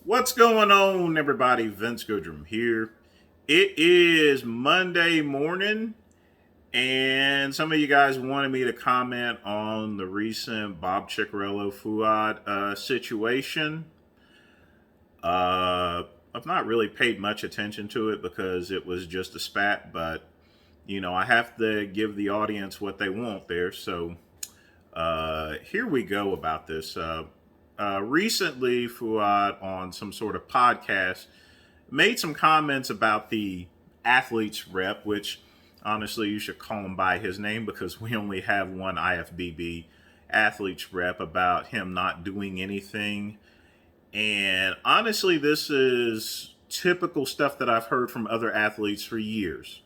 What's going on, everybody? Vince Goodrum here. It is Monday morning, and some of you guys wanted me to comment on the recent Bob Cicherillo Fouad situation. Uh, I've not really paid much attention to it because it was just a spat, but I have to give the audience what they want there. So here we go about this. Recently, Fuad, on some sort of podcast, made some comments about the athlete's rep, which honestly you should call him by his name because we only have one IFBB athlete's rep, about him not doing anything. And honestly, this is typical stuff that I've heard from other athletes for years.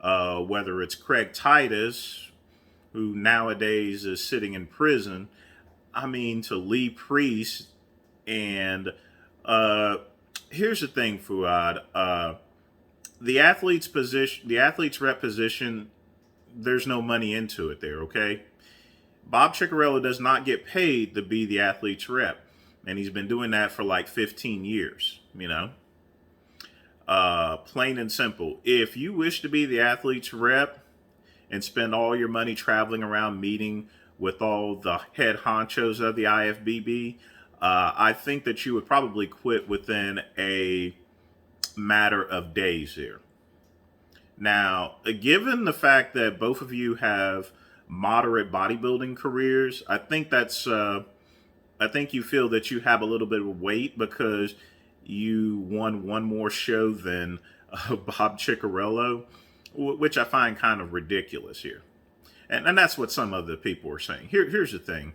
Whether it's Craig Titus, who nowadays is sitting in prison, to Lee Priest. And uh, here's the thing, Fuad. The athlete's rep position, there's no money into it there, okay? Bob Cicherillo does not get paid to be the athlete's rep. And he's been doing that for like 15 years. Plain and simple. If you wish to be the athlete's rep and spend all your money traveling around meeting with all the head honchos of the IFBB, I think that you would probably quit within a matter of days here. Now, given the fact that both of you have moderate bodybuilding careers, I think you feel that you have a little bit of weight because you won one more show than Bob Cicherillo, which I find kind of ridiculous here. And that's what some of the people are saying. Here's the thing.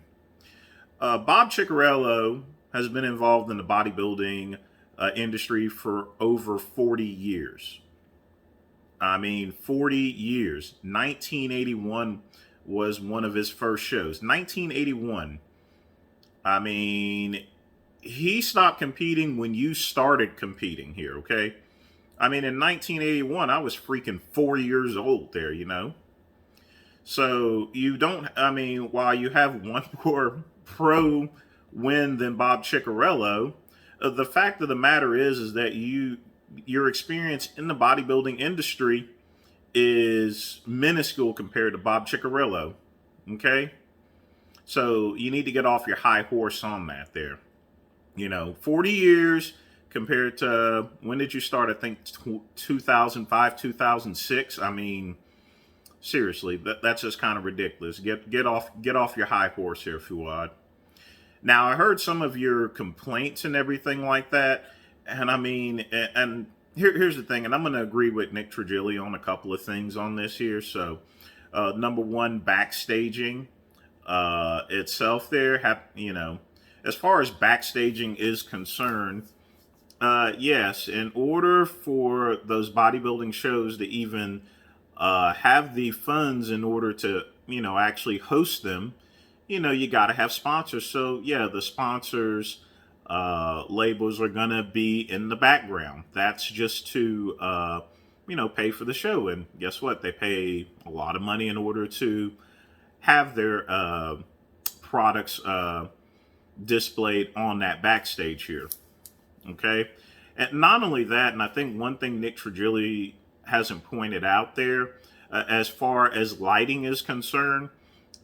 Bob Cicherillo has been involved in the bodybuilding industry for over 40 years. 40 years. 1981 was one of his first shows. 1981. He stopped competing when you started competing here, okay? In 1981, I was freaking 4 years old there. So you don't, while you have one more pro win than Bob Cicherillo, the fact of the matter is that your experience in the bodybuilding industry is minuscule compared to Bob Cicherillo, okay? So you need to get off your high horse on that there. 40 years compared to, when did you start? I think 2005, 2006. Seriously, that's just kind of ridiculous. Get off your high horse here, Fouad. Now, I heard some of your complaints and everything like that, and here's the thing, and I'm going to agree with Nick Trigilio on a couple of things on this here. So, number one, backstaging itself there. As far as backstaging is concerned, yes, in order for those bodybuilding shows to even have the funds in order to, actually host them, you got to have sponsors. So, yeah, the sponsors' labels are going to be in the background. That's just to, pay for the show. And guess what? They pay a lot of money in order to have their products displayed on that backstage here. Okay? And not only that, and I think one thing Nick Trigilio hasn't pointed out there, as far as lighting is concerned,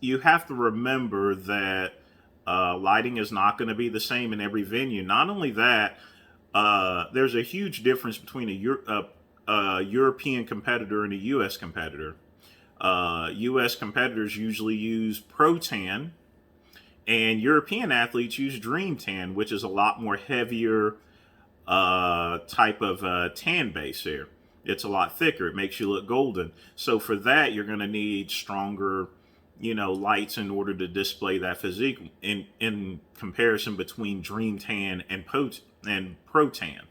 you have to remember that lighting is not going to be the same in every venue. Not only that, there's a huge difference between a European competitor and a U.S. competitor. U.S. competitors usually use Pro Tan, and European athletes use Dream Tan, which is a lot more heavier type of tan base there. It's a lot thicker. It makes you look golden. So for that, you're going to need stronger, lights in order to display that physique in comparison between Dream Tan and Pro Tan.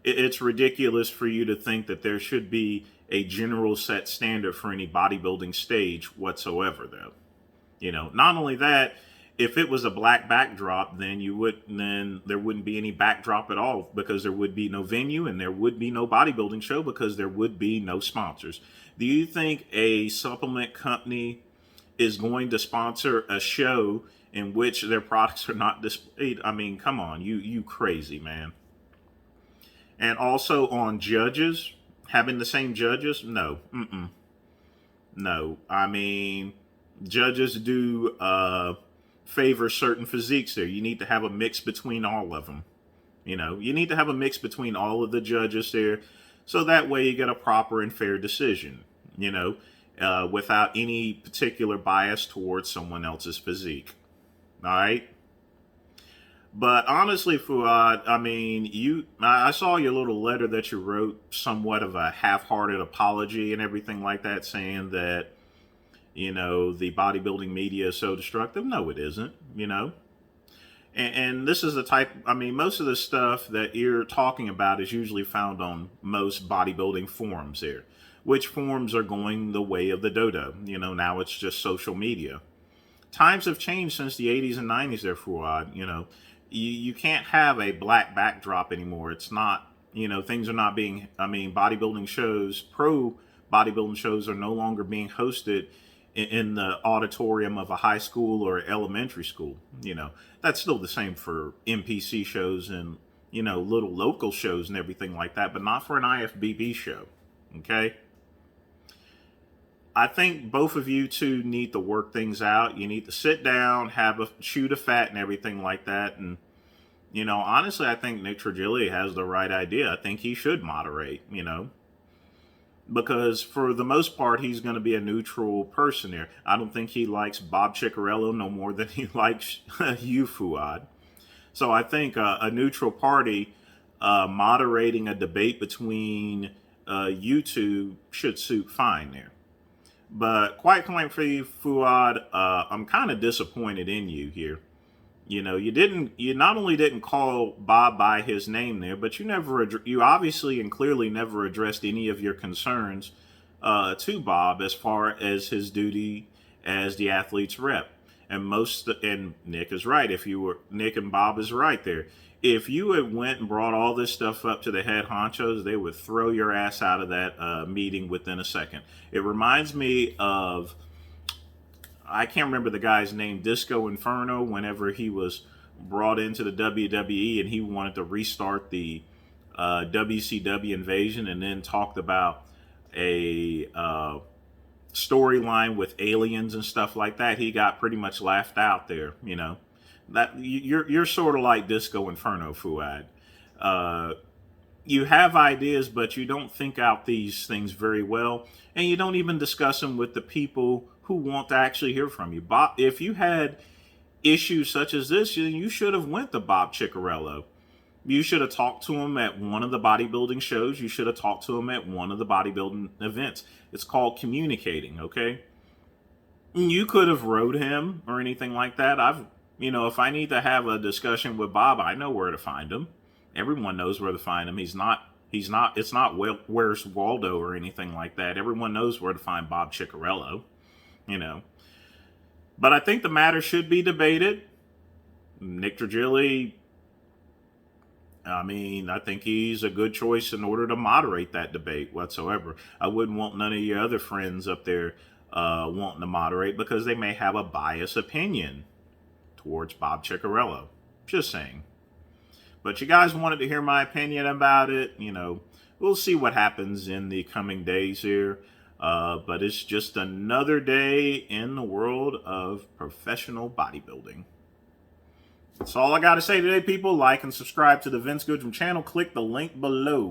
It's ridiculous for you to think that there should be a general set standard for any bodybuilding stage whatsoever, though. Not only that, if it was a black backdrop, then there wouldn't be any backdrop at all, because there would be no venue and there would be no bodybuilding show because there would be no sponsors. Do you think a supplement company is going to sponsor a show in which their products are not displayed. I mean, come on, you crazy, man. And also on judges, having the same judges, no, no. I mean, judges do favor certain physiques there. You need to have a mix between all of them. You need to have a mix between all of the judges there, so that way you get a proper and fair decision. Without any particular bias towards someone else's physique. All right. But honestly, Fouad, I mean, I saw your little letter that you wrote, somewhat of a half-hearted apology and everything like that, saying that, the bodybuilding media is so destructive. No, it isn't, And this is the type, I mean, most of the stuff that you're talking about is usually found on most bodybuilding forums there, which forums are going the way of the dodo. Now it's just social media. Times have changed since the 80s and 90s there, Fouad. You can't have a black backdrop anymore. It's not, things are not being, bodybuilding shows, pro bodybuilding shows are no longer being hosted in the auditorium of a high school or elementary school. That's still the same for NPC shows and, little local shows and everything like that, but not for an IFBB show. Okay? I think both of you two need to work things out. You need to sit down, chew the fat and everything like that. And, honestly, I think Nick Trigilli has the right idea. I think he should moderate, because for the most part, he's going to be a neutral person there. I don't think he likes Bob Cicherillo no more than he likes you, Fouad. So I think a neutral party moderating a debate between you two should suit fine there. But quite frankly, Fouad, I'm kind of disappointed in you here. You not only didn't call Bob by his name there, but you obviously and clearly never addressed any of your concerns to Bob as far as his duty as the athlete's rep. And Nick is right. Nick and Bob is right there. If you had went and brought all this stuff up to the head honchos, they would throw your ass out of that meeting within a second. It reminds me of, I can't remember the guy's name, Disco Inferno, whenever he was brought into the WWE and he wanted to restart the WCW invasion, and then talked about a storyline with aliens and stuff like that. He got pretty much laughed out there, That you're sort of like Disco Inferno, Fouad. You have ideas, but you don't think out these things very well, and you don't even discuss them with the people who want to actually hear from you. Bob, if you had issues such as this, you should have went to Bob Cicherillo. You should have talked to him at one of the bodybuilding shows. You should have talked to him at one of the bodybuilding events. It's called communicating, okay? You could have wrote him or anything like that. If I need to have a discussion with Bob, I know where to find him. Everyone knows where to find him. It's not Where's Waldo or anything like that. Everyone knows where to find Bob Cicherillo, But I think the matter should be debated. Nick Trigilli, I think he's a good choice in order to moderate that debate whatsoever. I wouldn't want none of your other friends up there wanting to moderate because they may have a biased opinion towards Bob Cicherillo. Just saying. But you guys wanted to hear my opinion about it. We'll see what happens in the coming days here. But it's just another day in the world of professional bodybuilding. That's all I got to say today, people. Like and subscribe to the Vince Goodrum channel. Click the link below.